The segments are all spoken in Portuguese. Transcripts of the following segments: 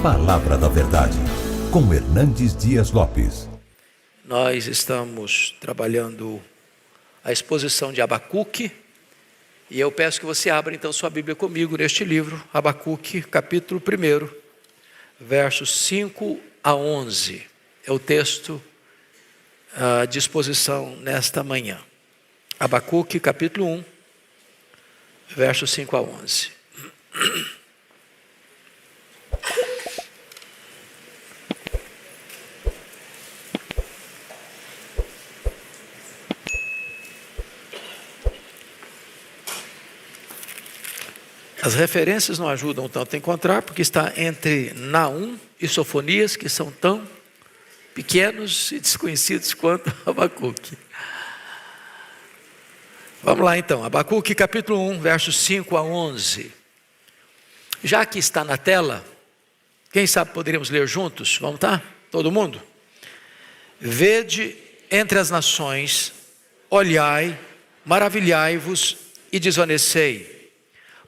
Palavra da Verdade, com Hernandes Dias Lopes. Nós estamos trabalhando a exposição de Abacuque, e eu peço que você abra então sua Bíblia comigo neste livro, Abacuque, capítulo 1, versos 5 a 11. É o texto de exposição nesta manhã. Abacuque, capítulo 1, versos 5 a 11. As referências não ajudam tanto a encontrar, porque está entre Naum e Sofonias, que são tão pequenos e desconhecidos quanto Abacuque. Vamos lá então, Abacuque capítulo 1, versos 5 a 11. Já que está na tela, quem sabe poderíamos ler juntos? Vamos tá? Todo mundo? Vede entre as nações, olhai, maravilhai-vos e desvanecei.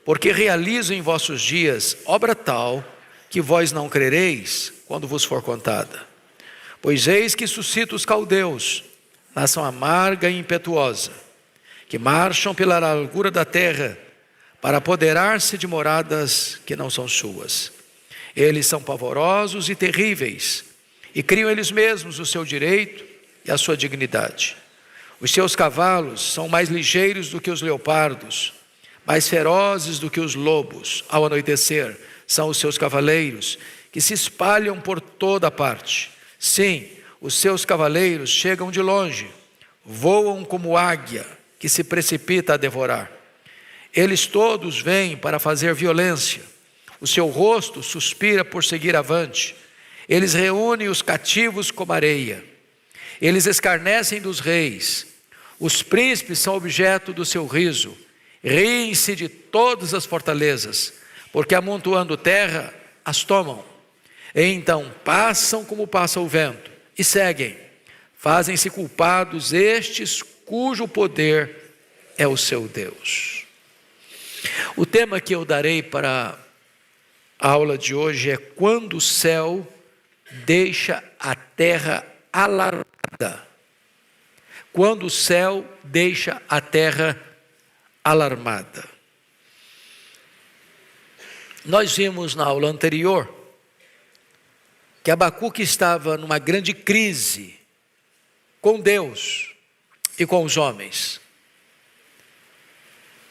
Porque realizo em vossos dias obra tal, que vós não crereis, quando vos for contada. Pois eis que suscito os caldeus, nação amarga e impetuosa, que marcham pela largura da terra, para apoderar-se de moradas que não são suas. Eles são pavorosos e terríveis, e criam eles mesmos o seu direito e a sua dignidade. Os seus cavalos são mais ligeiros do que os leopardos, mais ferozes do que os lobos. Ao anoitecer, são os seus cavaleiros, que se espalham por toda parte. Sim, os seus cavaleiros chegam de longe, voam como águia, que se precipita a devorar. Eles todos vêm para fazer violência. O seu rosto suspira por seguir avante. Eles reúnem os cativos como areia. Eles escarnecem dos reis. Os príncipes são objeto do seu riso. Riem-se de todas as fortalezas, porque amontoando terra, as tomam. E então passam como passa o vento, e seguem. Fazem-se culpados estes cujo poder é o seu Deus. O tema que eu darei para a aula de hoje é: quando o céu deixa a terra alarmada. Quando o céu deixa a terra alarmada. Nós vimos na aula anterior que Abacuque estava numa grande crise com Deus e com os homens.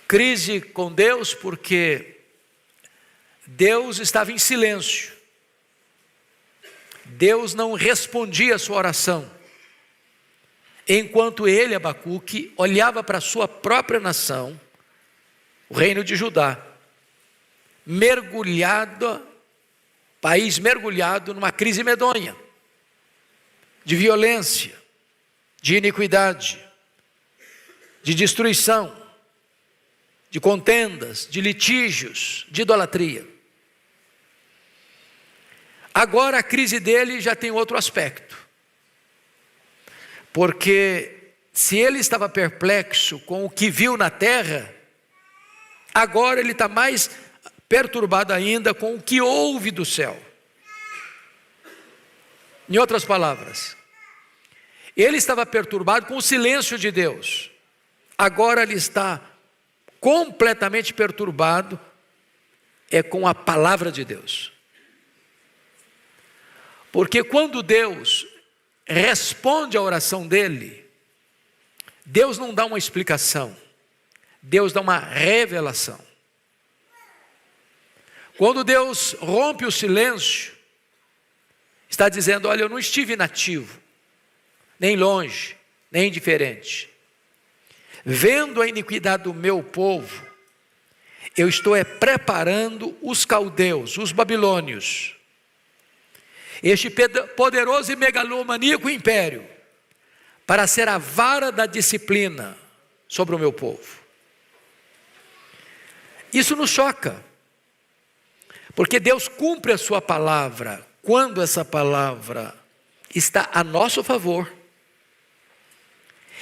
Crise com Deus porque Deus estava em silêncio. Deus não respondia a sua oração. Enquanto ele, Abacuque, olhava para a sua própria nação, o reino de Judá, país mergulhado numa crise medonha, de violência, de iniquidade, de destruição, de contendas, de litígios, de idolatria. Agora a crise dele já tem outro aspecto, porque se ele estava perplexo com o que viu na terra, agora ele está mais perturbado ainda com o que ouve do céu. Em outras palavras, ele estava perturbado com o silêncio de Deus. Agora ele está completamente perturbado com a palavra de Deus. Porque quando Deus responde à oração dele, Deus não dá uma explicação, Deus dá uma revelação. Quando Deus rompe o silêncio, está dizendo: olha, eu não estive inativo, nem longe, nem indiferente. Vendo a iniquidade do meu povo, eu estou preparando os caldeus, os babilônios, este poderoso e megalomaníaco império, para ser a vara da disciplina sobre o meu povo. Isso nos choca, porque Deus cumpre a sua palavra quando essa palavra está a nosso favor.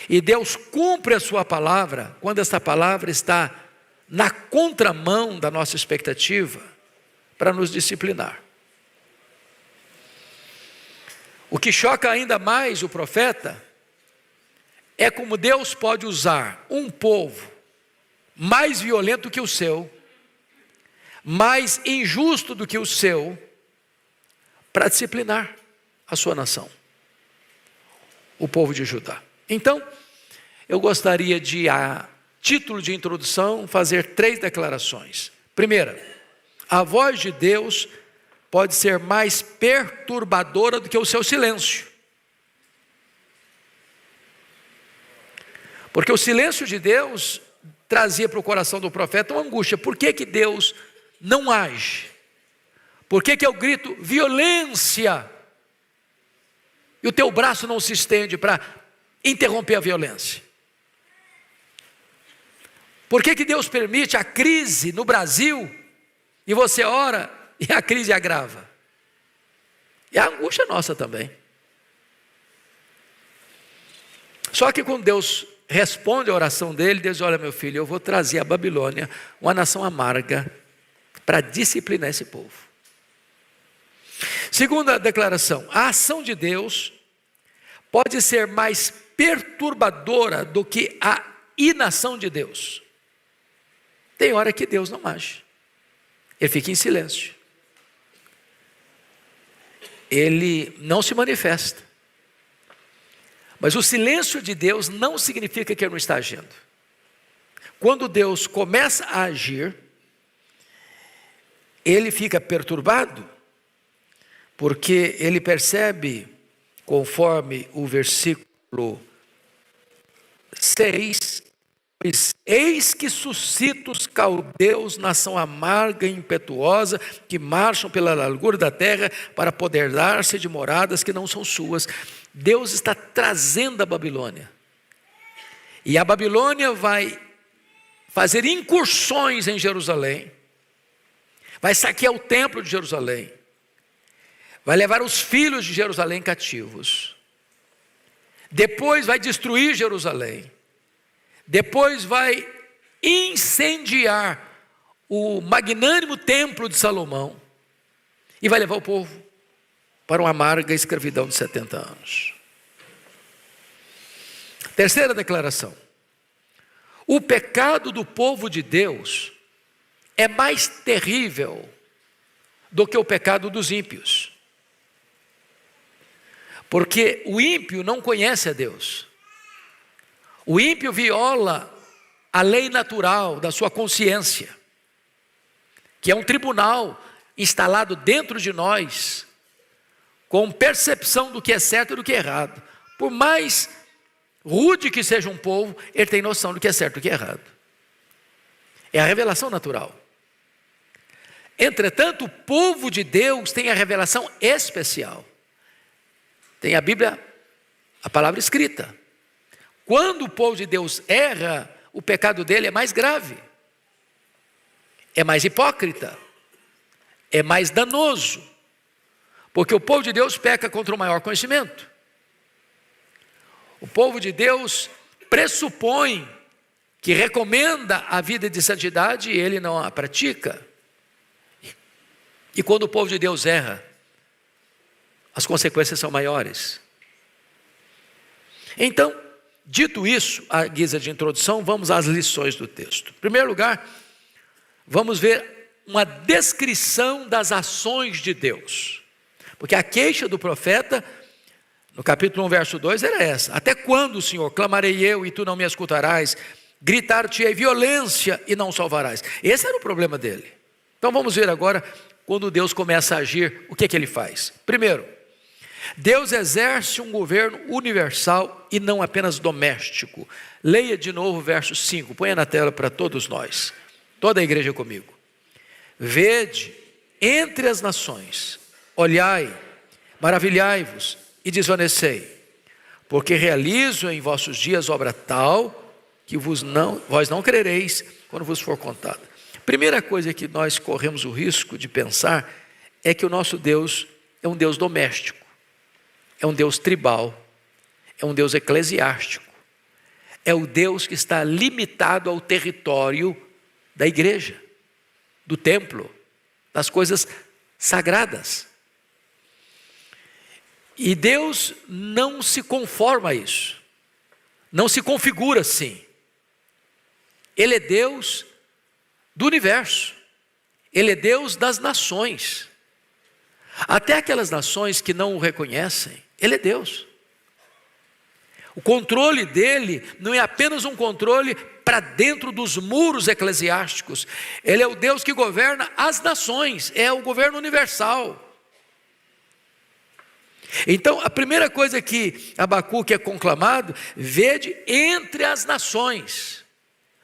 E Deus cumpre a sua palavra quando essa palavra está na contramão da nossa expectativa para nos disciplinar. O que choca ainda mais o profeta é como Deus pode usar um povo mais violento que o seu, mais injusto do que o seu, para disciplinar a sua nação, o povo de Judá. Então, eu gostaria de, a título de introdução, fazer 3 declarações. Primeira, a voz de Deus pode ser mais perturbadora do que o seu silêncio. Porque o silêncio de Deus trazia para o coração do profeta uma angústia. Por que que Deus não age? Por que que eu grito violência e o teu braço não se estende para interromper a violência? Por que que Deus permite a crise no Brasil e você ora e a crise agrava? E a angústia nossa também. Só que quando Deus responde a oração dele, Deus diz: olha, meu filho, eu vou trazer a Babilônia, uma nação amarga, para disciplinar esse povo. Segunda declaração, a ação de Deus pode ser mais perturbadora do que a inação de Deus. Tem hora que Deus não age, ele fica em silêncio, ele não se manifesta. Mas o silêncio de Deus não significa que ele não está agindo. Quando Deus começa a agir, ele fica perturbado, porque ele percebe, conforme o versículo 6, pois eis que suscita os caldeus, nação amarga e impetuosa, que marcham pela largura da terra para apoderar-se de moradas que não são suas. Deus está trazendo a Babilônia. E a Babilônia vai fazer incursões em Jerusalém, vai saquear o templo de Jerusalém, vai levar os filhos de Jerusalém cativos, depois vai destruir Jerusalém, depois vai incendiar o magnânimo templo de Salomão e vai levar o povo para uma amarga escravidão de 70 anos. Terceira declaração, o pecado do povo de Deus é mais terrível do que o pecado dos ímpios. Porque o ímpio não conhece a Deus. O ímpio viola a lei natural da sua consciência, que é um tribunal instalado dentro de nós, com percepção do que é certo e do que é errado. Por mais rude que seja um povo, ele tem noção do que é certo e do que é errado. É a revelação natural. Entretanto, o povo de Deus tem a revelação especial. Tem a Bíblia, a palavra escrita. Quando o povo de Deus erra, o pecado dele é mais grave, é mais hipócrita, é mais danoso, porque o povo de Deus peca contra o maior conhecimento. O povo de Deus pressupõe que recomenda a vida de santidade e ele não a pratica. E quando o povo de Deus erra, as consequências são maiores. Então, dito isso, à guisa de introdução, vamos às lições do texto. Em primeiro lugar, vamos ver uma descrição das ações de Deus. Porque a queixa do profeta, no capítulo 1, verso 2, era essa: até quando, Senhor, clamarei eu e tu não me escutarás? Gritar-te-ei violência e não salvarás. Esse era o problema dele. Então vamos ver agora, quando Deus começa a agir, o que é que ele faz? Primeiro, Deus exerce um governo universal e não apenas doméstico. Leia de novo o verso 5, ponha na tela para todos nós, toda a igreja comigo. Vede entre as nações, olhai, maravilhai-vos e desvanecei, porque realizo em vossos dias obra tal que vós não crereis quando vos for contada. Primeira coisa que nós corremos o risco de pensar é que o nosso Deus é um Deus doméstico, é um Deus tribal, é um Deus eclesiástico, é o Deus que está limitado ao território da igreja, do templo, das coisas sagradas. E Deus não se conforma a isso, não se configura assim. Ele é Deus do universo, Ele é Deus das nações. Até aquelas nações que não o reconhecem, Ele é Deus. O controle dele não é apenas um controle para dentro dos muros eclesiásticos. Ele é o Deus que governa as nações, é o governo universal. Então, a primeira coisa que Abacuque é conclamado, vede entre as nações.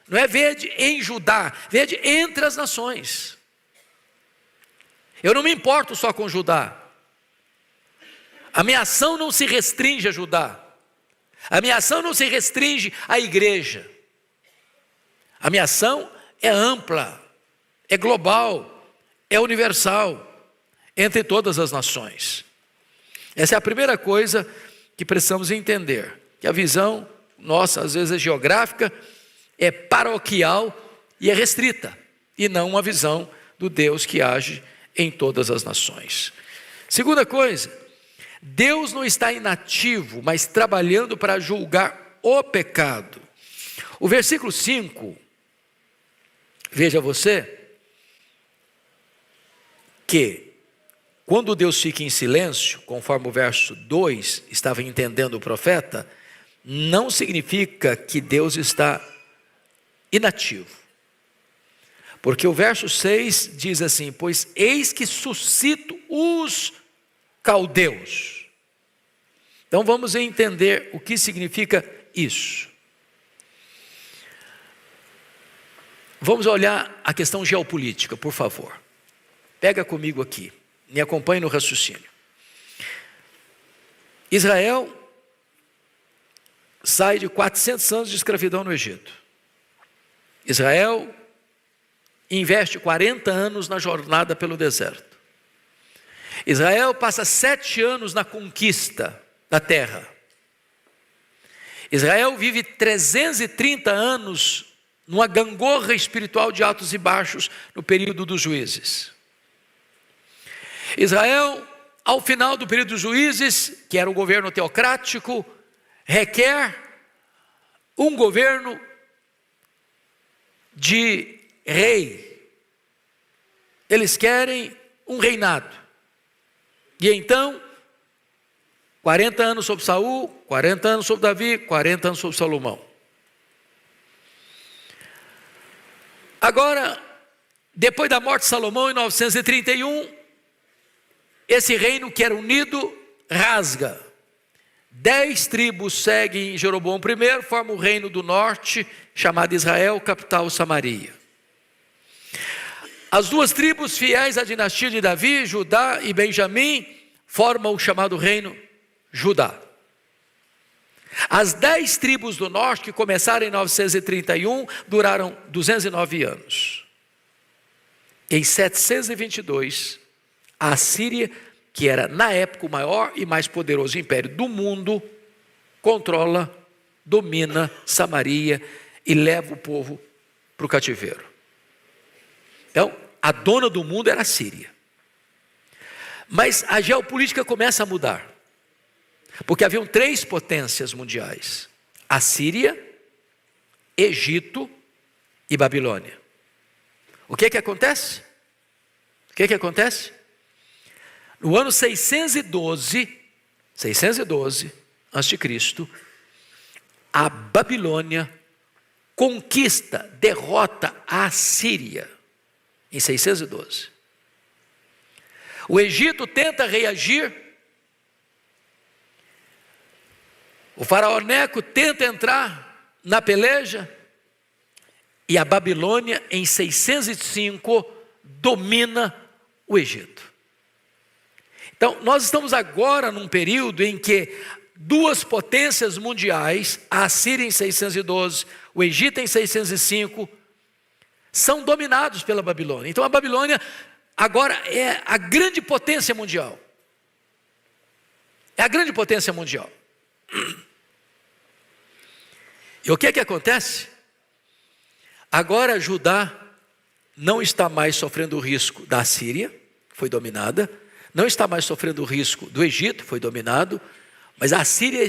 Não é vede em Judá, vede entre as nações. Eu não me importo só com Judá. A minha ação não se restringe a Judá. A minha ação não se restringe à igreja. A minha ação é ampla, é global, é universal, entre todas as nações. Essa é a primeira coisa que precisamos entender, que a visão nossa, às vezes é geográfica, é paroquial e é restrita, e não uma visão do Deus que age em todas as nações. Segunda coisa, Deus não está inativo, mas trabalhando para julgar o pecado. O versículo 5, veja você, que quando Deus fica em silêncio, conforme o verso 2 estava entendendo o profeta, não significa que Deus está inativo. Porque o verso 6 diz assim: pois eis que suscito os caldeus. Então vamos entender o que significa isso. Vamos olhar a questão geopolítica, por favor. Pega comigo aqui, me acompanhe no raciocínio. Israel sai de 400 anos de escravidão no Egito. Israel investe 40 anos na jornada pelo deserto. Israel passa 7 anos na conquista da terra. Israel vive 330 anos numa gangorra espiritual de altos e baixos no período dos juízes. Israel, ao final do período dos juízes, que era o governo teocrático, requer um governo de rei. Eles querem um reinado. E então, 40 anos sobre Saul, 40 anos sobre Davi, 40 anos sobre Salomão. Agora, depois da morte de Salomão em 931, esse reino que era unido rasga. 10 tribos seguem Jeroboão I, formam o reino do norte, chamado Israel, capital Samaria. As 2 tribos fiéis à dinastia de Davi, Judá e Benjamim, formam o chamado reino Judá. As 10 tribos do norte, que começaram em 931, duraram 209 anos. Em 722, a Síria, que era na época o maior e mais poderoso império do mundo, controla, domina Samaria e leva o povo para o cativeiro. Então, a dona do mundo era a Síria. Mas a geopolítica começa a mudar. Porque haviam 3 potências mundiais: a Síria, Egito e Babilônia. O que acontece? No ano 612 a.C., a Babilônia conquista, derrota a Síria em 612. O Egito tenta reagir. O faraó Neco tenta entrar na peleja. E a Babilônia, em 605, domina o Egito. Então, nós estamos agora num período em que 2 potências mundiais, a Síria em 612, o Egito em 605, são dominados pela Babilônia. Então a Babilônia agora é a grande potência mundial. É a grande potência mundial. E o que acontece? Agora Judá não está mais sofrendo o risco da Síria, que foi dominada, não está mais sofrendo o risco do Egito, foi dominado, mas a Síria,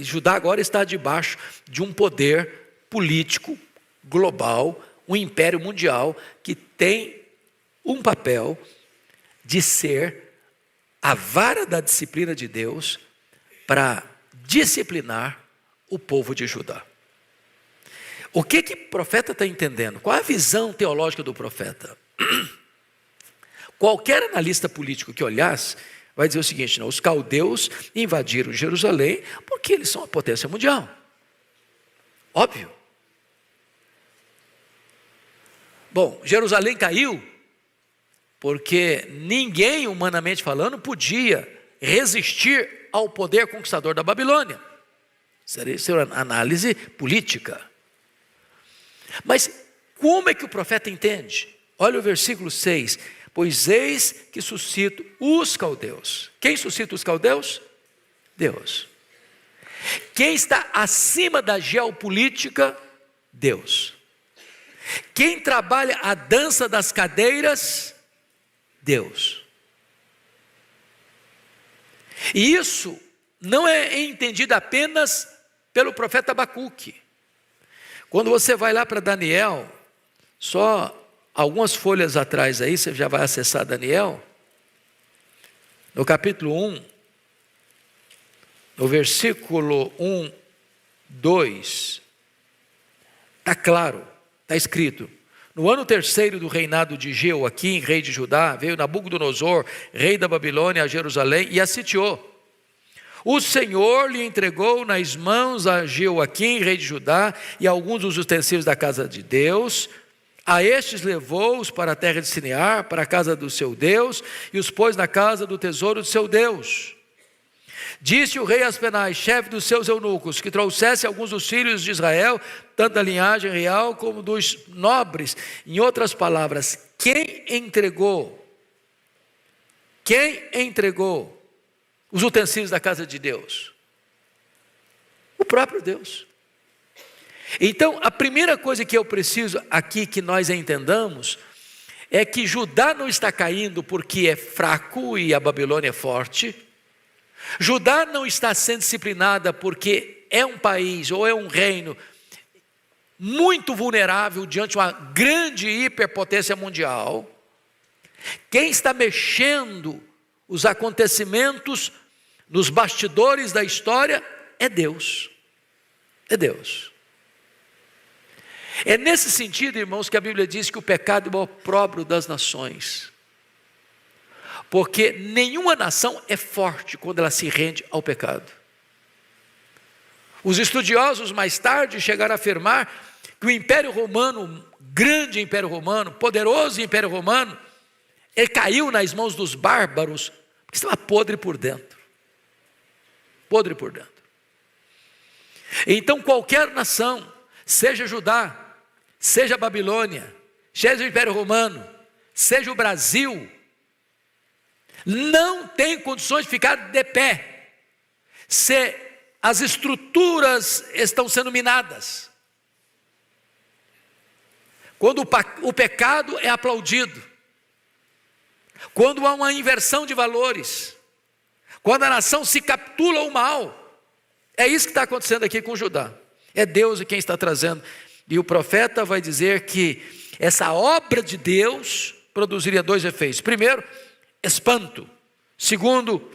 Judá agora está debaixo de um poder político global, um império mundial que tem um papel de ser a vara da disciplina de Deus para disciplinar o povo de Judá. O que o profeta está entendendo? Qual a visão teológica do profeta? Qualquer analista político que olhasse vai dizer o seguinte: não, os caldeus invadiram Jerusalém porque eles são a potência mundial. Óbvio. Bom, Jerusalém caiu porque ninguém, humanamente falando, podia resistir ao poder conquistador da Babilônia. Isso é uma análise política. Mas como é que o profeta entende? Olha o versículo 6. Pois eis que suscito os caldeus. Quem suscita os caldeus? Deus. Quem está acima da geopolítica? Deus. Quem trabalha a dança das cadeiras? Deus. E isso não é entendido apenas pelo profeta Abacuque. Quando você vai lá para Daniel, só algumas folhas atrás aí, você já vai acessar Daniel, no capítulo 1, no versículo 1, 2, está claro, está escrito: no ano terceiro do reinado de Jeoaquim, rei de Judá, veio Nabucodonosor, rei da Babilônia, a Jerusalém e a sitiou. O Senhor lhe entregou nas mãos a Jeoaquim, rei de Judá, e alguns dos utensílios da casa de Deus. A estes levou-os para a terra de Sinear, para a casa do seu Deus, e os pôs na casa do tesouro do seu Deus. Disse o rei Aspenaz, chefe dos seus eunucos, que trouxesse alguns dos filhos de Israel, tanto da linhagem real como dos nobres. Em outras palavras, quem entregou os utensílios da casa de Deus? O próprio Deus. Então, a primeira coisa que eu preciso aqui que nós entendamos é que Judá não está caindo porque é fraco e a Babilônia é forte. Judá não está sendo disciplinada porque é um país ou é um reino muito vulnerável diante de uma grande hiperpotência mundial. Quem está mexendo os acontecimentos nos bastidores da história é Deus. É Deus. É nesse sentido, irmãos, que a Bíblia diz que o pecado é o opróbrio das nações. Porque nenhuma nação é forte quando ela se rende ao pecado. Os estudiosos mais tarde chegaram a afirmar que o Império Romano, grande Império Romano, poderoso Império Romano, ele caiu nas mãos dos bárbaros, porque estava podre por dentro. Podre por dentro. Então qualquer nação, seja Judá, seja a Babilônia, seja o Império Romano, seja o Brasil, não tem condições de ficar de pé se as estruturas estão sendo minadas. Quando o pecado é aplaudido, quando há uma inversão de valores, quando a nação se capitula ao mal, é isso que está acontecendo aqui com Judá. É Deus quem está trazendo. E o profeta vai dizer que essa obra de Deus produziria dois efeitos. Primeiro, espanto. Segundo,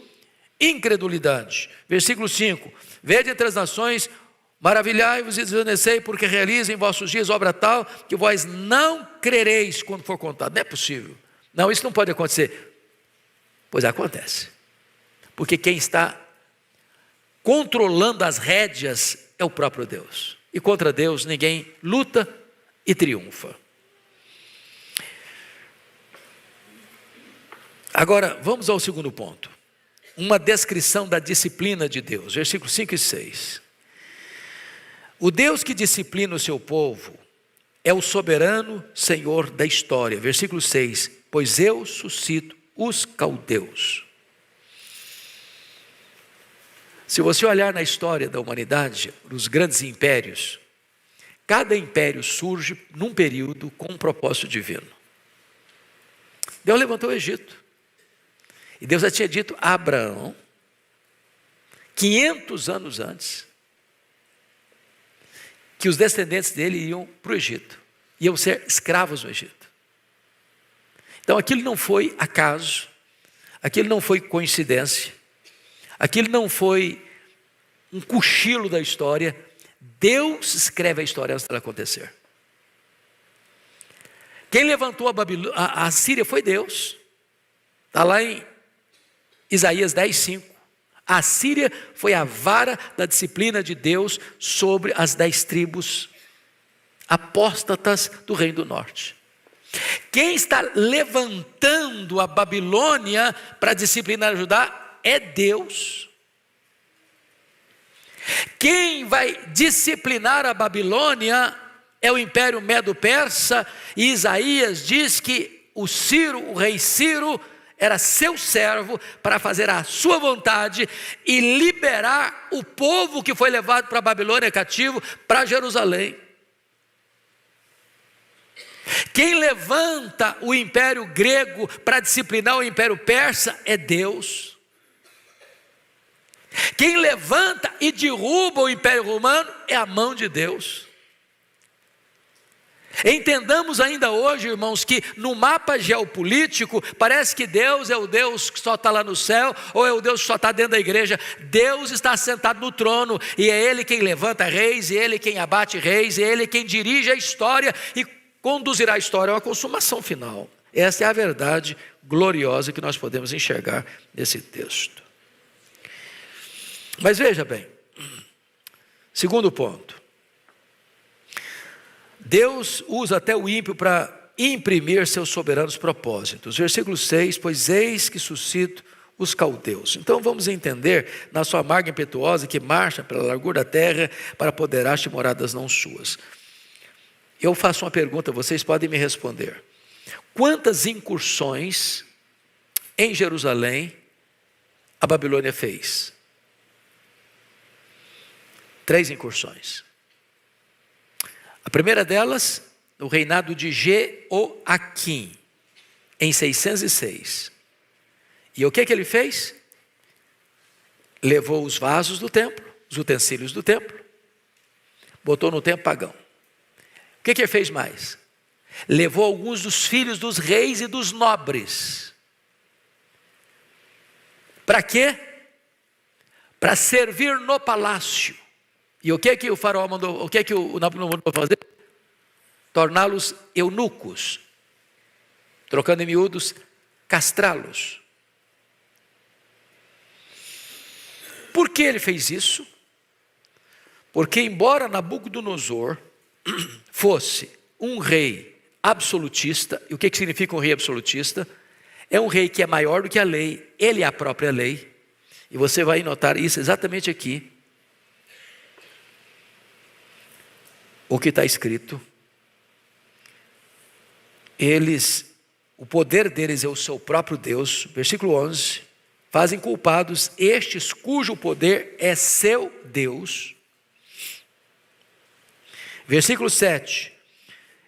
incredulidade. Versículo 5. Vede entre as nações, maravilhai-vos e desvanecei, porque realizem em vossos dias obra tal, que vós não crereis quando for contado. Não é possível. Não, isso não pode acontecer. Pois acontece. Porque quem está controlando as rédeas é o próprio Deus. E contra Deus ninguém luta e triunfa. Agora, vamos ao segundo ponto. Uma descrição da disciplina de Deus. Versículos 5 e 6. O Deus que disciplina o seu povo é o soberano Senhor da história. Versículo 6. Pois eu suscito os caldeus. Se você olhar na história da humanidade, nos grandes impérios, cada império surge num período com um propósito divino. Deus levantou o Egito. E Deus já tinha dito a Abraão, 500 anos antes, que os descendentes dele iam para o Egito, iam ser escravos no Egito. Então aquilo não foi acaso, aquilo não foi coincidência, aquilo não foi um cochilo da história. Deus escreve a história antes dela acontecer. Quem levantou a Síria foi Deus. Está lá em Isaías 10:5. A Síria foi a vara da disciplina de Deus sobre as 10 tribos apóstatas do Reino do Norte. Quem está levantando a Babilônia para disciplinar Judá é Deus. Quem vai disciplinar a Babilônia é o Império Medo-Persa, e Isaías diz que o rei Ciro, era seu servo para fazer a sua vontade e liberar o povo que foi levado para a Babilônia cativo para Jerusalém. Quem levanta o Império Grego para disciplinar o Império Persa é Deus. Quem levanta e derruba o Império Romano é a mão de Deus. Entendamos ainda hoje, irmãos, que no mapa geopolítico parece que Deus é o Deus que só está lá no céu, ou é o Deus que só está dentro da igreja. Deus está sentado no trono, e é Ele quem levanta reis, e é Ele quem abate reis, e é Ele quem dirige a história e conduzirá a história a uma consumação final. Essa é a verdade gloriosa que nós podemos enxergar nesse texto. Mas veja bem, segundo ponto, Deus usa até o ímpio para imprimir seus soberanos propósitos. Versículo 6, pois eis que suscito os caldeus. Então vamos entender, na sua amarga impetuosa, que marcha pela largura da terra para apoderar-te de moradas não suas. Eu faço uma pergunta, vocês podem me responder. Quantas incursões em Jerusalém a Babilônia fez? 3 incursões. A primeira delas, no reinado de Jeoaquim, em 606. E o que ele fez? Levou os vasos do templo, os utensílios do templo, botou no templo pagão. O que ele fez mais? Levou alguns dos filhos dos reis e dos nobres. Para quê? Para servir no palácio. E o que o faraó mandou, o que o Nabucodonosor mandou fazer? Torná-los eunucos, trocando em miúdos, castrá-los. Por que ele fez isso? Porque embora Nabucodonosor fosse um rei absolutista, e o que significa um rei absolutista? É um rei que é maior do que a lei, ele é a própria lei, e você vai notar isso exatamente aqui. O que está escrito, o poder deles é o seu próprio Deus, versículo 11, fazem culpados estes cujo poder é seu Deus. Versículo 7,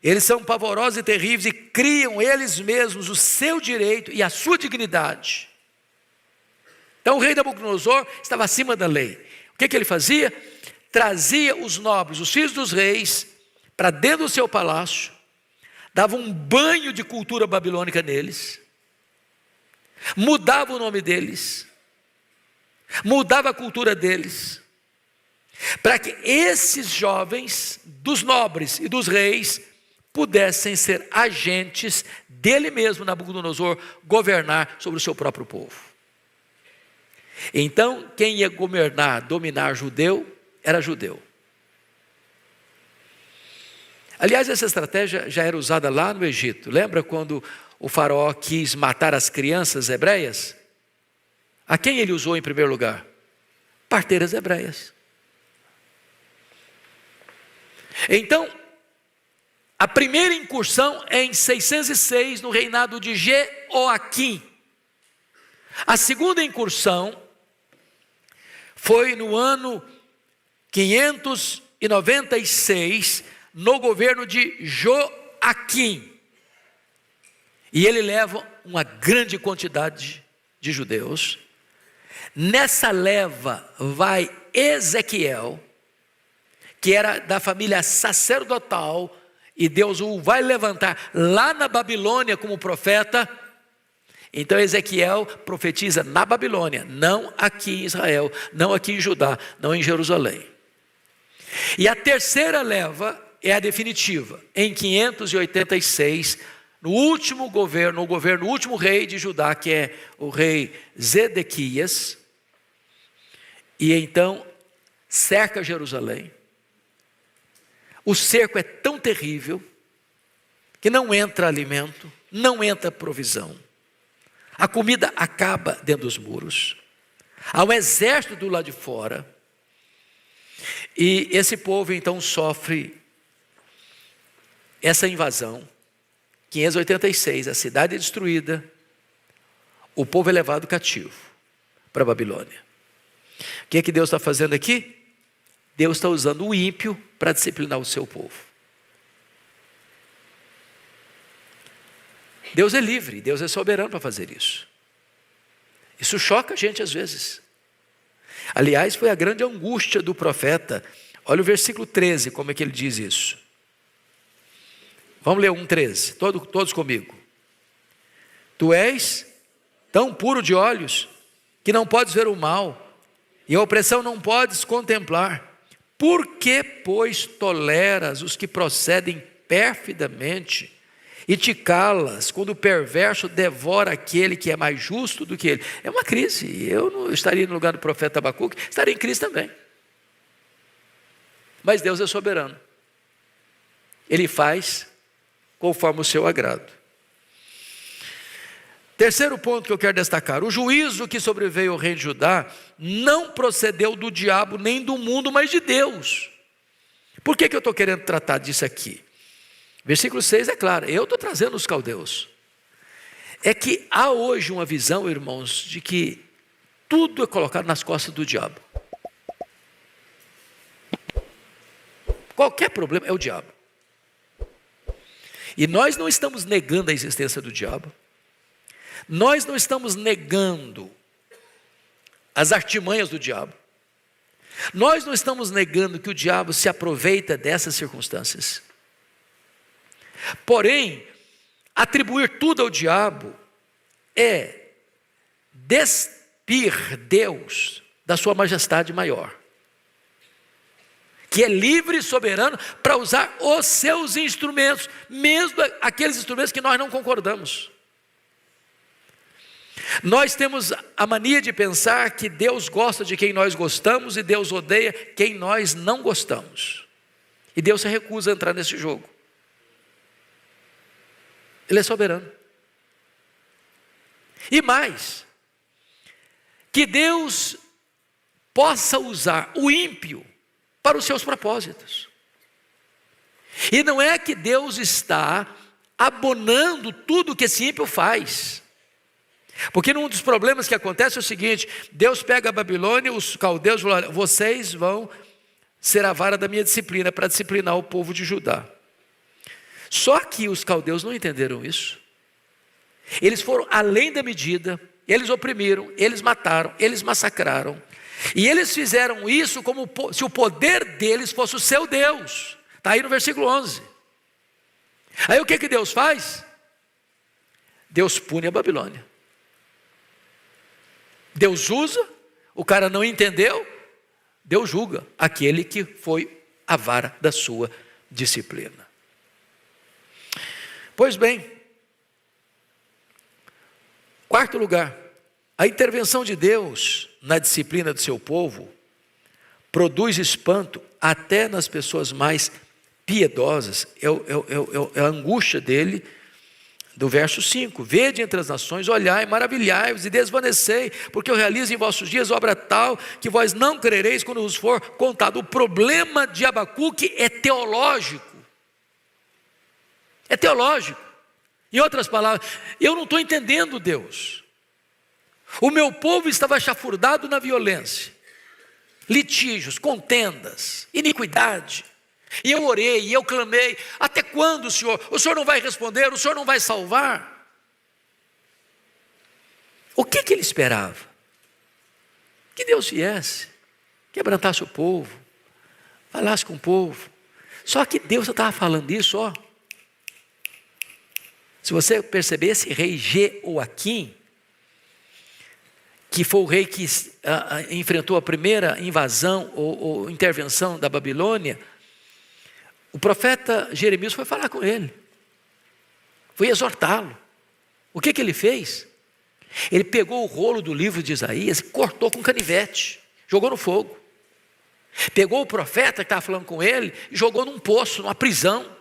eles são pavorosos e terríveis e criam eles mesmos o seu direito e a sua dignidade. Então o rei Nabucodonosor estava acima da lei. O que ele fazia? Trazia os nobres, os filhos dos reis, para dentro do seu palácio, dava um banho de cultura babilônica neles, mudava o nome deles, mudava a cultura deles, para que esses jovens, dos nobres e dos reis, pudessem ser agentes dele mesmo, Nabucodonosor, governar sobre o seu próprio povo. Então, quem ia governar, dominar judeu, era judeu. Aliás, essa estratégia já era usada lá no Egito. Lembra quando o faraó quis matar as crianças hebreias? A quem ele usou em primeiro lugar? Parteiras hebreias. Então, a primeira incursão é em 606, no reinado de Jeoaquim. A segunda incursão foi no ano 596, no governo de Joaquim. E ele leva uma grande quantidade de judeus. Nessa leva vai Ezequiel, que era da família sacerdotal, e Deus o vai levantar lá na Babilônia como profeta. Então Ezequiel profetiza na Babilônia, não aqui em Israel, não aqui em Judá, não em Jerusalém. E a terceira leva é a definitiva, em 586, no último governo, o último rei de Judá, que é o rei Zedequias. E então cerca Jerusalém. O cerco é tão terrível que não entra alimento, não entra provisão. A comida acaba dentro dos muros. Há um exército do lado de fora. E esse povo então sofre essa invasão. 586, a cidade é destruída. O povo é levado cativo para a Babilônia. O que é que Deus está fazendo aqui? Deus está usando o ímpio para disciplinar o seu povo. Deus é livre, Deus é soberano para fazer isso. Isso choca a gente às vezes. Aliás, foi a grande angústia do profeta. Olha o versículo 13, como é que ele diz isso. Vamos ler 1:13, todos comigo. Tu és tão puro de olhos que não podes ver o mal, e a opressão não podes contemplar. Por que, pois, toleras os que procedem perfidamente e te calas quando o perverso devora aquele que é mais justo do que ele? É uma crise. Eu não estaria no lugar do profeta Abacuque, estaria em crise também. Mas Deus é soberano. Ele faz conforme o seu agrado. Terceiro ponto que eu quero destacar: o juízo que sobreveio ao rei de Judá não procedeu do diabo nem do mundo, mas de Deus. Por que eu estou querendo tratar disso aqui? Versículo 6 é claro, eu estou trazendo os caldeus. É que há hoje uma visão, irmãos, de que tudo é colocado nas costas do diabo. Qualquer problema é o diabo. E nós não estamos negando a existência do diabo. Nós não estamos negando as artimanhas do diabo. Nós não estamos negando que o diabo se aproveita dessas circunstâncias. Porém, atribuir tudo ao diabo é despir Deus da sua majestade maior, que é livre e soberano para usar os seus instrumentos, mesmo aqueles instrumentos que nós não concordamos. Nós temos a mania de pensar que Deus gosta de quem nós gostamos e Deus odeia quem nós não gostamos. E Deus se recusa a entrar nesse jogo. Ele é soberano. E mais, que Deus possa usar o ímpio para os seus propósitos. E não é que Deus está abonando tudo que esse ímpio faz. Porque um dos problemas que acontece é o seguinte: Deus pega a Babilônia, os caldeus falam: vocês vão ser a vara da minha disciplina para disciplinar o povo de Judá. Só que os caldeus não entenderam isso. Eles foram além da medida, eles oprimiram, eles mataram, eles massacraram. E eles fizeram isso como se o poder deles fosse o seu Deus. Está aí no versículo 11. Aí o que Deus faz? Deus pune a Babilônia. Deus usa, o cara não entendeu, Deus julga aquele que foi a vara da sua disciplina. Pois bem, quarto lugar, a intervenção de Deus na disciplina do seu povo produz espanto até nas pessoas mais piedosas. É a angústia dele, do verso 5, vede entre as nações, olhai, maravilhai-vos e desvanecei, porque eu realizo em vossos dias obra tal, que vós não crereis quando vos for contado. O problema de Abacuque é teológico. É teológico. Em outras palavras, eu não estou entendendo Deus. O meu povo estava chafurdado na violência, litígios, contendas, iniquidade. E eu orei, e eu clamei: até quando, Senhor? O Senhor não vai responder, o Senhor não vai salvar? O que ele esperava? Que Deus viesse, quebrantasse o povo, falasse com o povo. Só que Deus estava falando isso, ó. Se você perceber, esse rei Jeoaquim, que foi o rei que enfrentou a primeira invasão ou intervenção da Babilônia, o profeta Jeremias foi falar com ele, foi exortá-lo. O que ele fez? Ele pegou o rolo do livro de Isaías e cortou com canivete, jogou no fogo. Pegou o profeta que estava falando com ele e jogou num poço, numa prisão.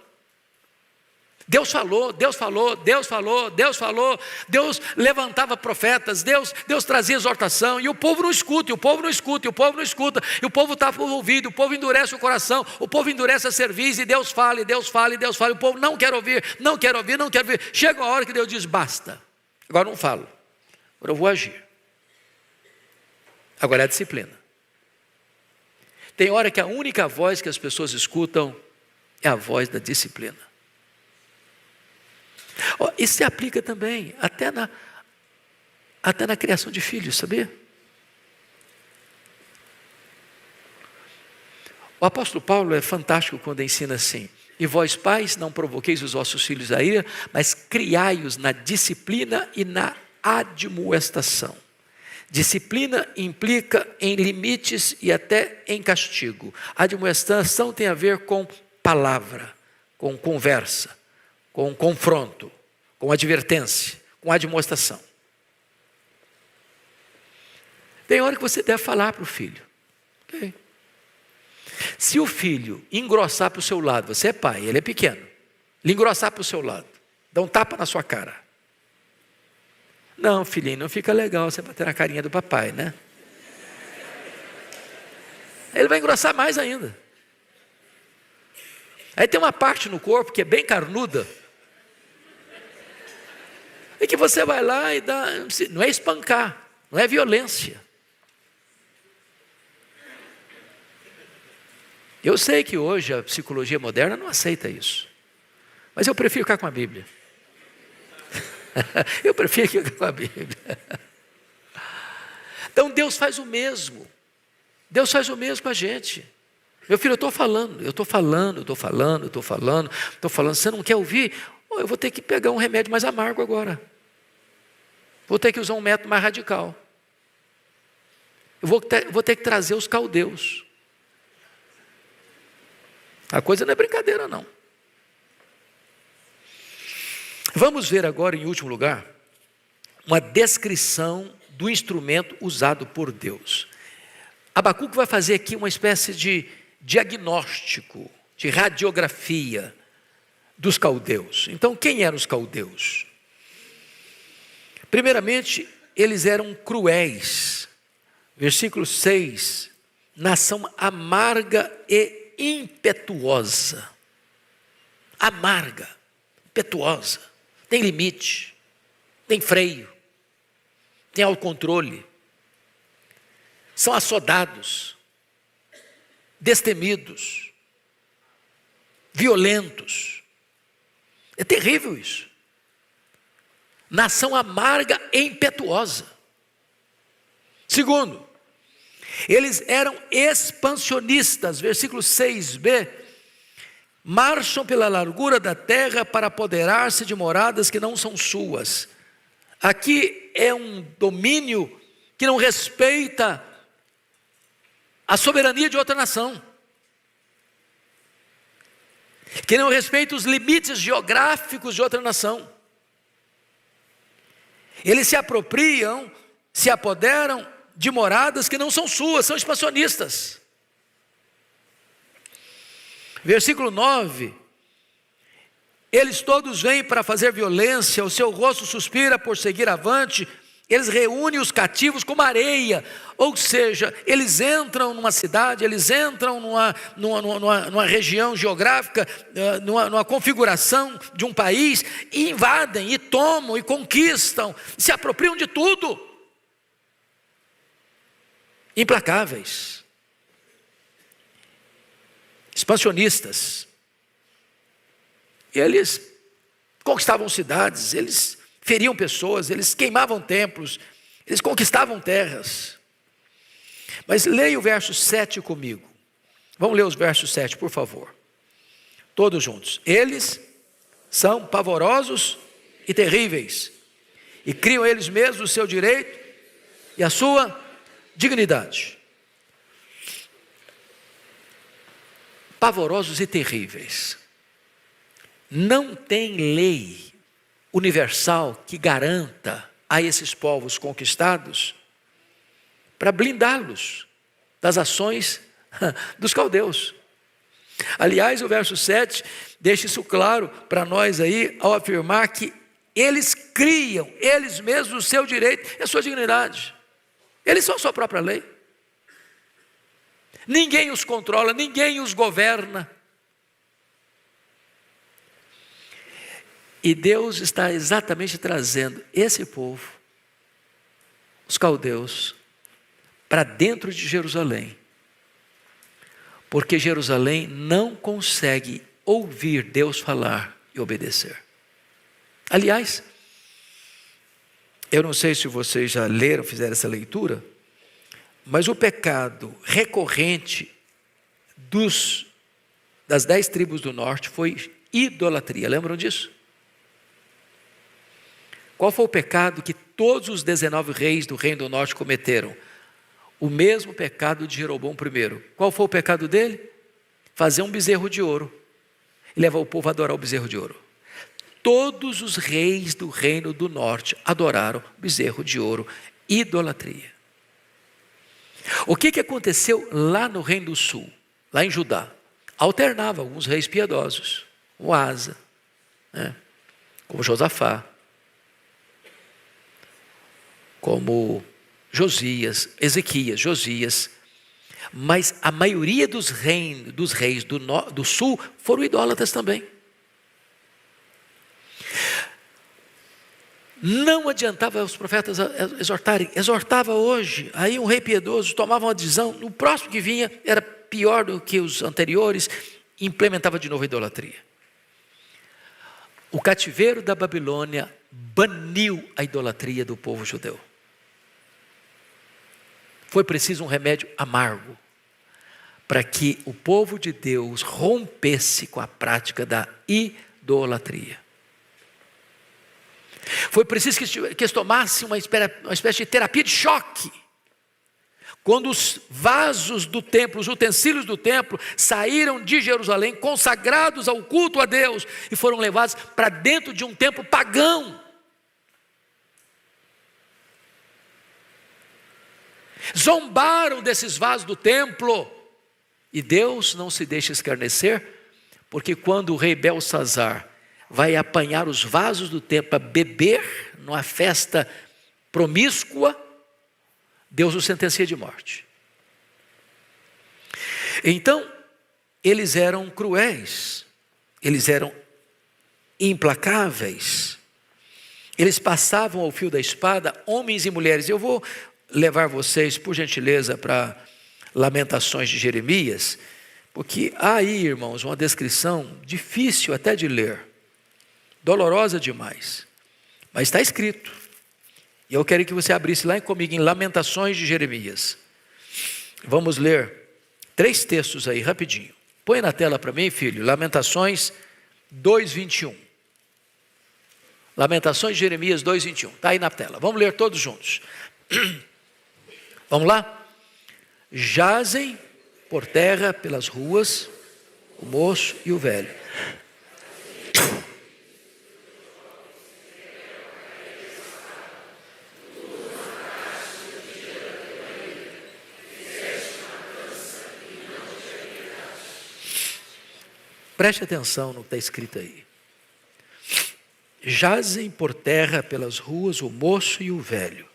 Deus falou, Deus falou, Deus falou, Deus falou. Deus levantava profetas, Deus trazia exortação, e o povo não escuta, e o povo não escuta, e o povo não escuta, e o povo está ouvido, o povo endurece o coração, o povo endurece a cerviz, e Deus fala, e Deus fala, e Deus fala, e o povo não quer ouvir, não quer ouvir, não quer ouvir. Chega a hora que Deus diz, basta, agora não falo, agora eu vou agir. Agora é a disciplina. Tem hora que a única voz que as pessoas escutam é a voz da disciplina. Isso se aplica também até na criação de filhos, sabia? O apóstolo Paulo é fantástico quando ensina assim: e vós pais não provoqueis os vossos filhos a ira, mas criai-os na disciplina e na admoestação. Disciplina implica em limites e até em castigo. Admoestação tem a ver com palavra, com conversa, com confronto, com advertência, com admoestação. Tem hora que você deve falar para o filho. Okay. Se o filho engrossar para o seu lado, você é pai, ele é pequeno, ele engrossar para o seu lado, dá um tapa na sua cara. Não, filhinho, não fica legal você bater na carinha do papai, né? Ele vai engrossar mais ainda. Aí tem uma parte no corpo que é bem carnuda, e que você vai lá e dá, não é espancar, não é violência. Eu sei que hoje a psicologia moderna não aceita isso, mas eu prefiro ficar com a Bíblia. Eu prefiro ficar com a Bíblia. Então Deus faz o mesmo. Deus faz o mesmo com a gente. Meu filho, eu estou falando. Você não quer ouvir? Eu vou ter que pegar um remédio mais amargo agora. Vou ter que usar um método mais radical. Eu vou ter que trazer os caldeus. A coisa não é brincadeira, não. Vamos ver agora, em último lugar, uma descrição do instrumento usado por Deus. Abacuque vai fazer aqui uma espécie de diagnóstico, de radiografia dos caldeus. Então, quem eram os caldeus? Primeiramente, eles eram cruéis. Versículo 6, nação amarga e impetuosa. Amarga, impetuosa, tem limite, tem freio, tem autocontrole, são assodados, destemidos, violentos. É terrível isso. Nação amarga e impetuosa. Segundo, eles eram expansionistas, versículo 6b, marcham pela largura da terra para apoderar-se de moradas que não são suas. Aqui é um domínio que não respeita a soberania de outra nação, que não respeita os limites geográficos de outra nação. Eles se apropriam, se apoderam de moradas que não são suas, são expansionistas. Versículo 9, eles todos vêm para fazer violência, o seu rosto suspira por seguir avante, eles reúnem os cativos como areia, ou seja, eles entram numa cidade, eles entram numa região geográfica, numa configuração de um país, e invadem, e tomam, e conquistam, se apropriam de tudo. Implacáveis, expansionistas. Eles conquistavam cidades, eles feriam pessoas, eles queimavam templos, Eles conquistavam terras. Mas leia o verso 7 comigo. Vamos ler os versos 7, por favor. Todos juntos. Eles são pavorosos e terríveis, e criam eles mesmos o seu direito e a sua dignidade. Pavorosos e terríveis. Não tem lei universal que garanta a esses povos conquistados para blindá-los das ações dos caldeus. Aliás, o verso 7 deixa isso claro para nós aí, ao afirmar que eles criam, eles mesmos, o seu direito e a sua dignidade. Eles são a sua própria lei. Ninguém os controla, ninguém os governa. E Deus está exatamente trazendo esse povo, os caldeus, para dentro de Jerusalém. Porque Jerusalém não consegue ouvir Deus falar e obedecer. Aliás, eu não sei se vocês já leram, fizeram essa leitura, mas o pecado recorrente das 10 tribos do norte foi idolatria. Lembram disso? Qual foi o pecado que todos os 19 reis do reino do norte cometeram? O mesmo pecado de Jeroboão I. Qual foi o pecado dele? Fazer um bezerro de ouro e levar o povo a adorar o bezerro de ouro. Todos os reis do reino do norte adoraram o bezerro de ouro, idolatria. O que aconteceu lá no reino do sul, lá em Judá? Alternava alguns reis piedosos, como Asa, como Josafá, como Ezequias, Josias, mas a maioria dos reis do sul foram idólatras também. Não adiantava os profetas exortarem, exortava hoje, aí um rei piedoso tomava uma decisão, no próximo que vinha era pior do que os anteriores, e implementava de novo a idolatria. O cativeiro da Babilônia baniu a idolatria do povo judeu. Foi preciso um remédio amargo para que o povo de Deus rompesse com a prática da idolatria. Foi preciso que eles tomassem uma espécie de terapia de choque. Quando os vasos do templo, os utensílios do templo, saíram de Jerusalém, consagrados ao culto a Deus, e foram levados para dentro de um templo pagão. Zombaram desses vasos do templo. E Deus não se deixa escarnecer, porque quando o rei Belsazar vai apanhar os vasos do templo para beber numa festa promíscua, Deus o sentencia de morte. Então, eles eram cruéis, eles eram implacáveis, eles passavam ao fio da espada, homens e mulheres. Eu vou levar vocês, por gentileza, para Lamentações de Jeremias, porque há aí, irmãos, uma descrição difícil até de ler, dolorosa demais, mas está escrito. E eu quero que você abrisse lá comigo em Lamentações de Jeremias. Vamos ler 3 textos aí, rapidinho. Põe na tela para mim, filho, Lamentações 2:21. Lamentações de Jeremias 2:21. Está aí na tela. Vamos ler todos juntos. Vamos lá? Jazem por terra pelas ruas o moço e o velho. Preste atenção no que está escrito aí. Jazem por terra pelas ruas o moço e o velho.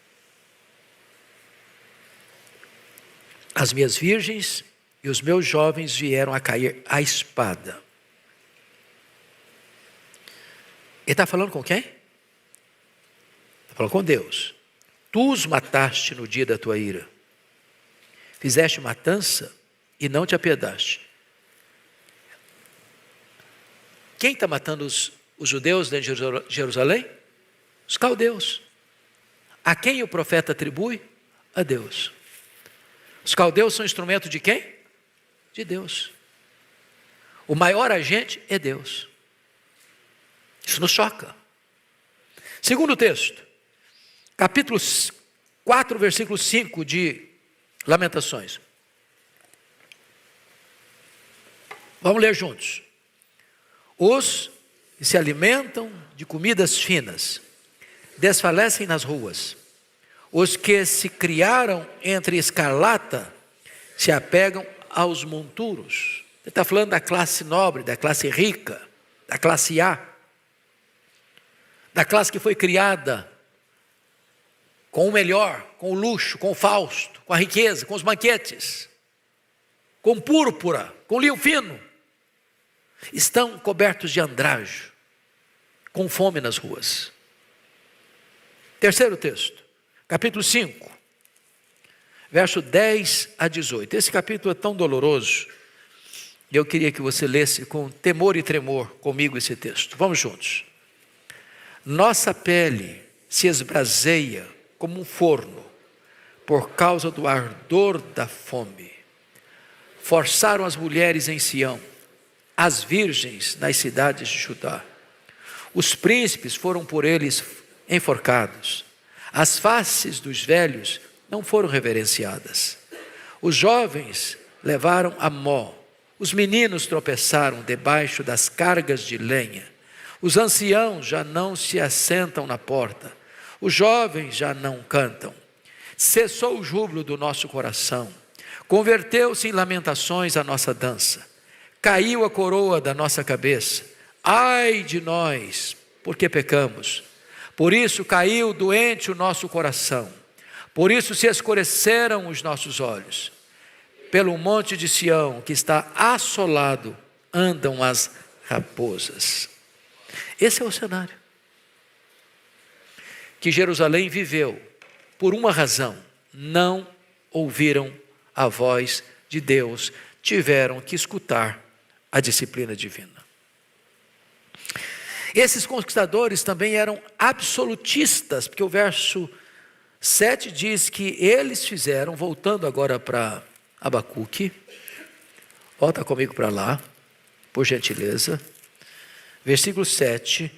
As minhas virgens e os meus jovens vieram a cair à espada. Ele está falando com quem? Está falando com Deus. Tu os mataste no dia da tua ira. Fizeste matança e não te apiedaste. Quem está matando os judeus dentro de Jerusalém? Os caldeus. A quem o profeta atribui? A Deus. Os caldeus são instrumento de quem? De Deus. O maior agente é Deus. Isso nos choca. Segundo texto, capítulo 4, versículo 5 de Lamentações. Vamos ler juntos. Os que se alimentam de comidas finas desfalecem nas ruas. Os que se criaram entre escarlata se apegam aos monturos. Ele está falando da classe nobre, da classe rica, da classe A, da classe que foi criada com o melhor, com o luxo, com o fausto, com a riqueza, com os banquetes, com púrpura, com linho fino. Estão cobertos de andrajo, com fome nas ruas. Terceiro texto, capítulo 5, verso 10 a 18. Esse capítulo é tão doloroso, e eu queria que você lesse com temor e tremor comigo esse texto. Vamos juntos. Nossa pele se esbraseia como um forno, por causa do ardor da fome. Forçaram as mulheres em Sião, as virgens nas cidades de Judá. Os príncipes foram por eles enforcados. As faces dos velhos não foram reverenciadas. Os jovens levaram a mó. Os meninos tropeçaram debaixo das cargas de lenha. Os anciãos já não se assentam na porta. Os jovens já não cantam. Cessou o júbilo do nosso coração. Converteu-se em lamentações a nossa dança. Caiu a coroa da nossa cabeça. Ai de nós, porque pecamos. Por isso caiu doente o nosso coração. Por isso se escureceram os nossos olhos. Pelo monte de Sião, que está assolado, andam as raposas. Esse é o cenário que Jerusalém viveu por uma razão: não ouviram a voz de Deus, tiveram que escutar a disciplina divina. Esses conquistadores também eram absolutistas, porque o verso 7 diz que eles fizeram, voltando agora para Abacuque, volta comigo para lá, por gentileza, versículo 7,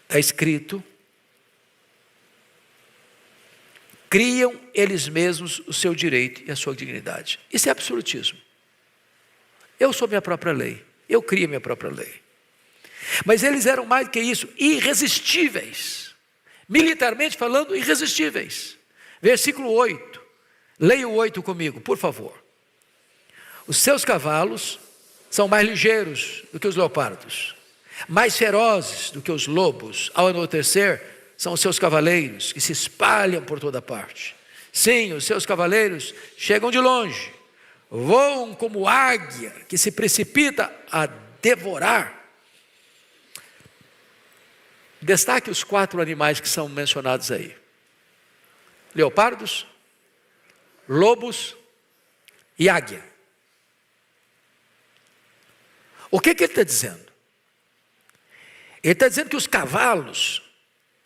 está escrito: criam eles mesmos o seu direito e a sua dignidade. Isso é absolutismo. Eu sou minha própria lei, eu crio minha própria lei. Mas eles eram mais do que isso, irresistíveis. Militarmente falando, irresistíveis. Versículo 8. Leia o 8 comigo, por favor. Os seus cavalos são mais ligeiros do que os leopardos, mais ferozes do que os lobos. Ao anoitecer, são os seus cavaleiros que se espalham por toda parte. Sim, os seus cavaleiros chegam de longe, voam como águia que se precipita a devorar. Destaque os 4 animais que são mencionados aí: leopardos, lobos e águia. O que ele está dizendo? Ele está dizendo que os cavalos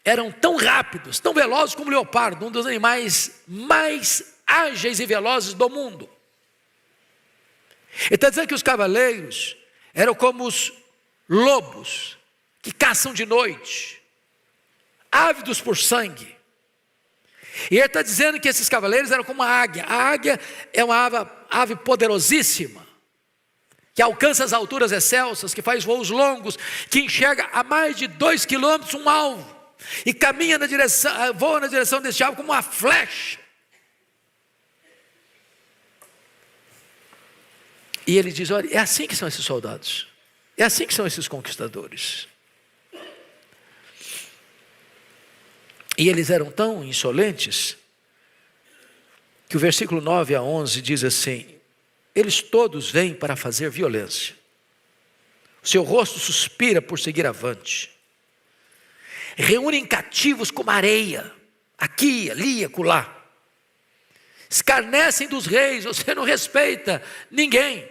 eram tão rápidos, tão velozes como o leopardo, um dos animais mais ágeis e velozes do mundo. Ele está dizendo que os cavaleiros eram como os lobos que caçam de noite, ávidos por sangue. E ele está dizendo que esses cavaleiros eram como a águia. A águia é uma ave poderosíssima, que alcança as alturas excelsas, que faz voos longos, que enxerga a mais de 2 quilômetros um alvo, e caminha na direção, voa na direção desse alvo como uma flecha. E ele diz: olha, é assim que são esses soldados, é assim que são esses conquistadores. E eles eram tão insolentes que o versículo 9 a 11 diz assim: eles todos vêm para fazer violência. O seu rosto suspira por seguir avante. Reúnem cativos como areia, aqui, ali, acolá. Escarnecem dos reis, você não respeita ninguém.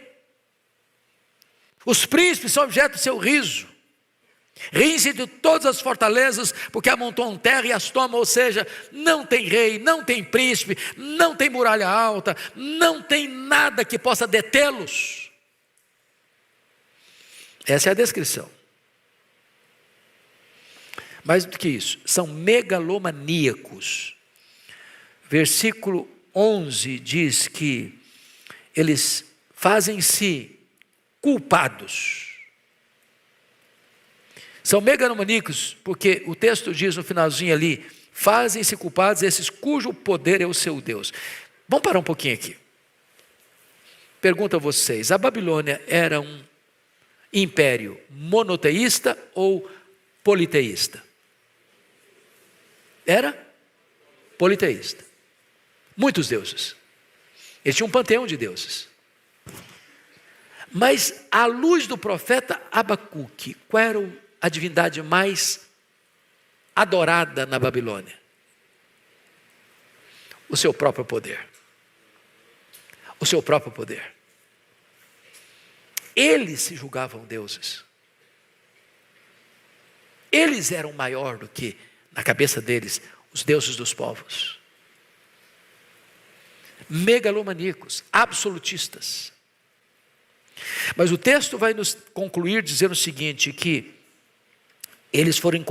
Os príncipes são objeto do seu riso. Riem-se de todas as fortalezas, porque amontoam terra e as tomam, ou seja, não tem rei, não tem príncipe, não tem muralha alta, não tem nada que possa detê-los. Essa é a descrição. Mais do que isso, são megalomaníacos. Versículo 11 diz que eles fazem-se culpados. São megalomaníacos, porque o texto diz no finalzinho ali, fazem-se culpados esses cujo poder é o seu Deus. Vamos parar um pouquinho aqui. Pergunto a vocês, a Babilônia era um império monoteísta ou politeísta? Era politeísta. Muitos deuses. Eles tinham um panteão de deuses. Mas, à luz do profeta Abacuque, qual era a divindade mais adorada na Babilônia? O seu próprio poder. O seu próprio poder. Eles se julgavam deuses. Eles eram maior do que, na cabeça deles, os deuses dos povos. Megalomaníacos, absolutistas. Mas o texto vai nos concluir dizendo o seguinte, que eles foram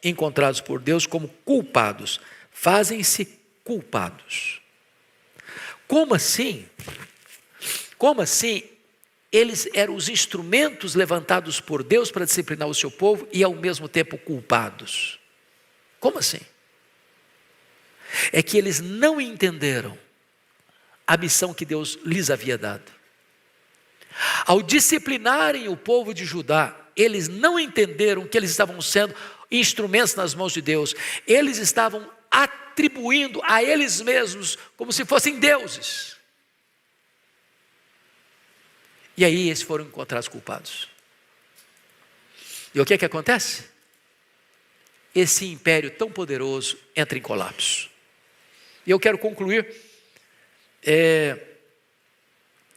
encontrados por Deus como culpados, fazem-se culpados. Como assim? Como assim? Eles eram os instrumentos levantados por Deus para disciplinar o seu povo e ao mesmo tempo culpados. Como assim? É que eles não entenderam a missão que Deus lhes havia dado. Ao disciplinarem o povo de Judá, eles não entenderam que eles estavam sendo instrumentos nas mãos de Deus. Eles estavam atribuindo a eles mesmos como se fossem deuses. E aí eles foram encontrados culpados. E o que é que acontece? Esse império tão poderoso entra em colapso. E eu quero concluir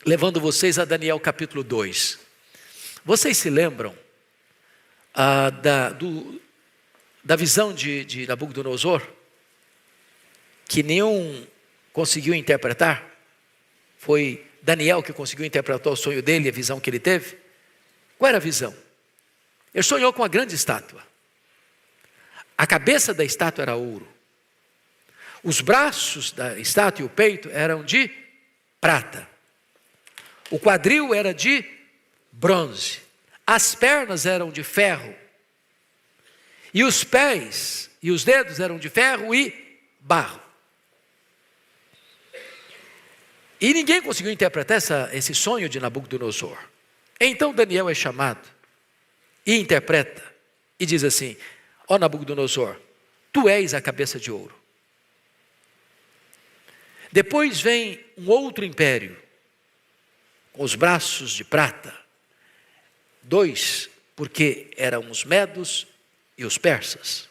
levando vocês a Daniel capítulo 2. Vocês se lembram da visão de Nabucodonosor? Que nenhum conseguiu interpretar? Foi Daniel que conseguiu interpretar o sonho dele, a visão que ele teve? Qual era a visão? Ele sonhou com uma grande estátua. A cabeça da estátua era ouro. Os braços da estátua e o peito eram de prata. O quadril era de bronze. As pernas eram de ferro. E os pés e os dedos eram de ferro e barro. E ninguém conseguiu interpretar esse sonho de Nabucodonosor. Então Daniel é chamado e interpreta e diz assim: ó Nabucodonosor, tu és a cabeça de ouro. Depois vem um outro império, com os braços de prata. 2, porque eram os medos e os persas.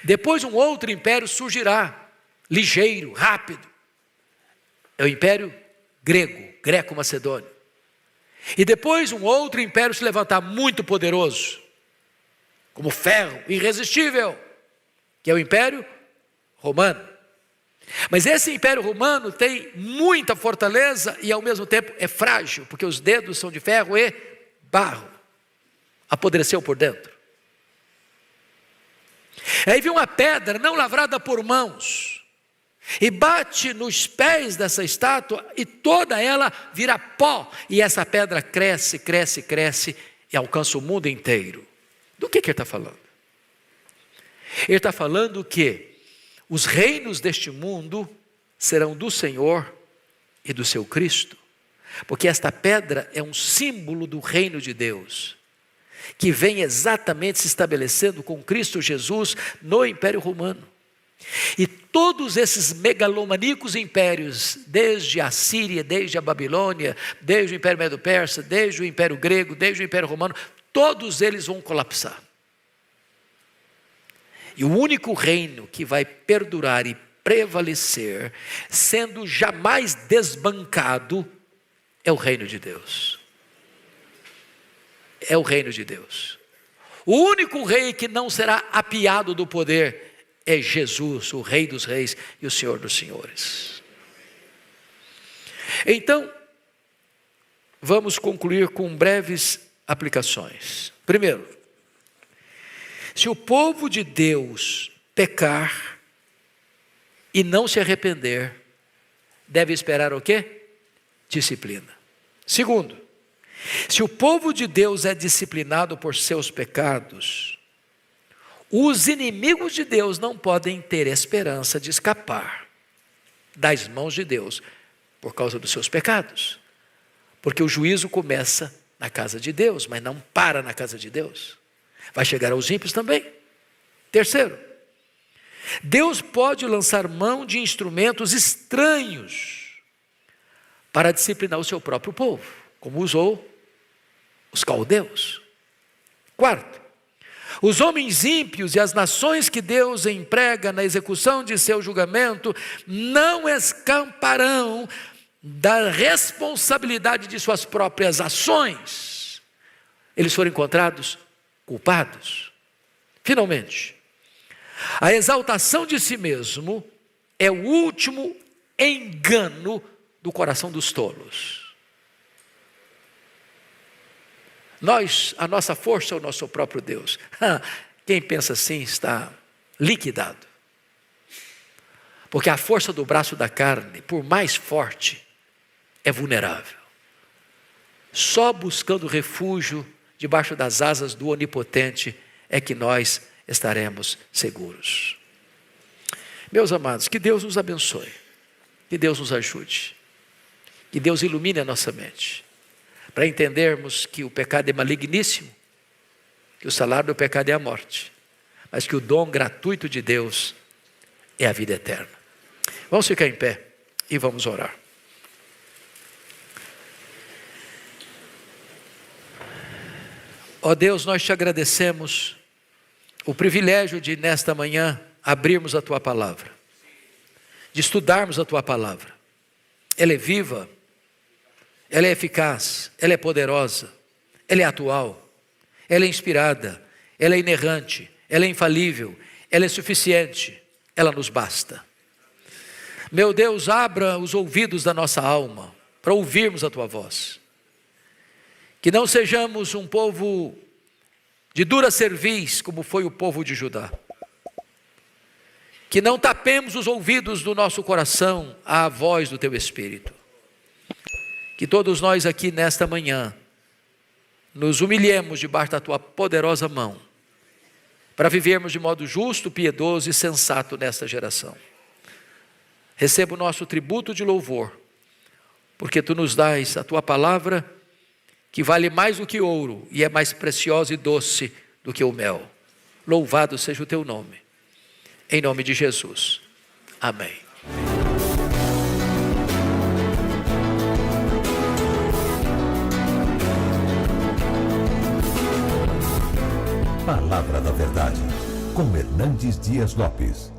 Depois um outro império surgirá, ligeiro, rápido. É o império grego, greco-macedônio. E depois um outro império se levantar muito poderoso, como ferro, irresistível, que é o império romano. Mas esse império romano tem muita fortaleza e ao mesmo tempo é frágil, porque os dedos são de ferro e barro. Apodreceu por dentro. Aí vem uma pedra não lavrada por mãos e bate nos pés dessa estátua e toda ela vira pó. E essa pedra cresce, cresce, cresce e alcança o mundo inteiro. Do que ele está falando? Ele está falando que os reinos deste mundo serão do Senhor e do seu Cristo, porque esta pedra é um símbolo do reino de Deus, que vem exatamente se estabelecendo com Cristo Jesus no Império Romano. E todos esses megalomaníacos impérios, desde a Síria, desde a Babilônia, desde o Império Medo-Persa, desde o Império Grego, desde o Império Romano, todos eles vão colapsar. E o único reino que vai perdurar e prevalecer, sendo jamais desbancado, é o reino de Deus. É o reino de Deus. O único rei que não será apiado do poder é Jesus, o Rei dos Reis e o Senhor dos Senhores. Então, vamos concluir com breves aplicações. Primeiro, se o povo de Deus pecar e não se arrepender, deve esperar o quê? Disciplina. Segundo, se o povo de Deus é disciplinado por seus pecados, os inimigos de Deus não podem ter esperança de escapar das mãos de Deus por causa dos seus pecados. Porque o juízo começa na casa de Deus, mas não para na casa de Deus. Vai chegar aos ímpios também. Terceiro, Deus pode lançar mão de instrumentos estranhos para disciplinar o seu próprio povo, como usou os caldeus. Quarto, os homens ímpios e as nações que Deus emprega na execução de seu julgamento não escaparão da responsabilidade de suas próprias ações. Eles foram encontrados culpados. Finalmente, a exaltação de si mesmo é o último engano do coração dos tolos. A nossa força é o nosso próprio Deus. Quem pensa assim está liquidado. Porque a força do braço da carne, por mais forte, é vulnerável. Só buscando refúgio debaixo das asas do Onipotente é que nós estaremos seguros. Meus amados, que Deus nos abençoe, que Deus nos ajude, que Deus ilumine a nossa mente, para entendermos que o pecado é maligníssimo, que o salário do pecado é a morte, mas que o dom gratuito de Deus é a vida eterna. Vamos ficar em pé e vamos orar. Ó Deus, nós te agradecemos o privilégio de nesta manhã abrirmos a Tua Palavra, de estudarmos a Tua Palavra. Ela é viva, ela é eficaz, ela é poderosa, ela é atual, ela é inspirada, ela é inerrante, ela é infalível, ela é suficiente, ela nos basta. Meu Deus, abra os ouvidos da nossa alma para ouvirmos a Tua voz. Que não sejamos um povo de dura cerviz, como foi o povo de Judá. Que não tapemos os ouvidos do nosso coração à voz do Teu Espírito. Que todos nós aqui nesta manhã nos humilhemos debaixo da Tua poderosa mão, para vivermos de modo justo, piedoso e sensato nesta geração. Receba o nosso tributo de louvor, porque Tu nos dás a Tua palavra, que vale mais do que ouro e é mais preciosa e doce do que o mel. Louvado seja o Teu nome. Em nome de Jesus. Amém. Palavra da Verdade, com Hernandes Dias Lopes.